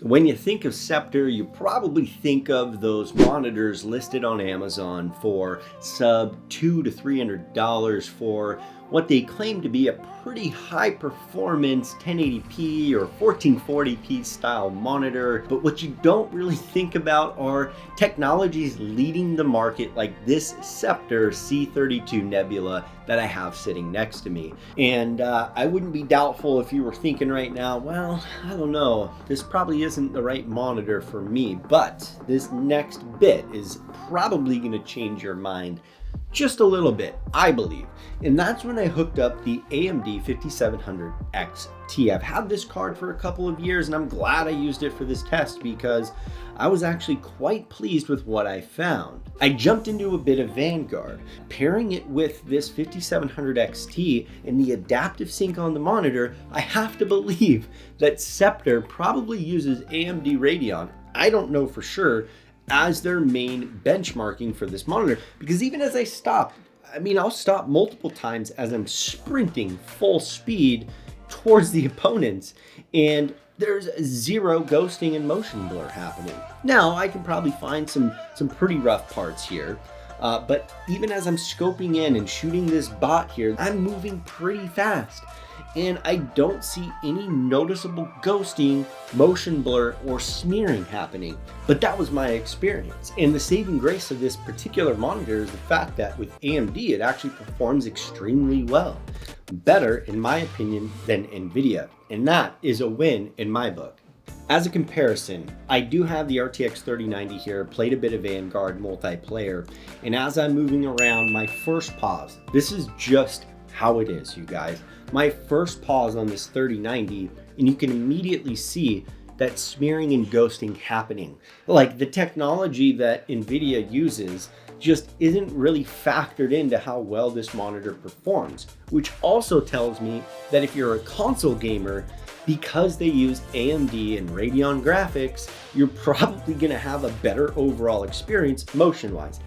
When you think of Scepter, you probably think of those monitors listed on Amazon for sub $200 to $300 for what they claim to be a pretty high performance 1080p or 1440p style monitor. But what you don't really think about are technologies leading the market like this Scepter C32 Nebula that I have sitting next to me. And I wouldn't be doubtful if you were thinking right now, well, I don't know, this probably isn't the right monitor for me, but this next bit is probably going to change your mind just a little bit, I believe. And that's when I hooked up the AMD 5700 XT. I've had this card for a couple of years and I'm glad I used it for this test because I was actually quite pleased with what I found. I jumped into a bit of Vanguard, pairing it with this 5700 XT and the adaptive sync on the monitor. I have to believe that Scepter probably uses AMD Radeon, I don't know for sure, as their main benchmarking for this monitor. Because even as I stop, I'll stop multiple times as I'm sprinting full speed towards the opponents, and there's zero ghosting and motion blur happening. Now, I can probably find some pretty rough parts here, but even as I'm scoping in and shooting this bot here, I'm moving pretty fast. And I don't see any noticeable ghosting, motion blur, or smearing happening. But that was my experience. And the saving grace of this particular monitor is the fact that with AMD, it actually performs extremely well. Better, in my opinion, than Nvidia. And that is a win in my book. As a comparison, I do have the RTX 3090 here, played a bit of Vanguard multiplayer, and as I'm moving around, my first pause, this is just how it is, you guys. My first pause on this 3090, and you can immediately see that smearing and ghosting happening. Like, the technology that Nvidia uses just isn't really factored into how well this monitor performs, which also tells me that if you're a console gamer, because they use AMD and Radeon graphics, you're probably gonna have a better overall experience motion-wise.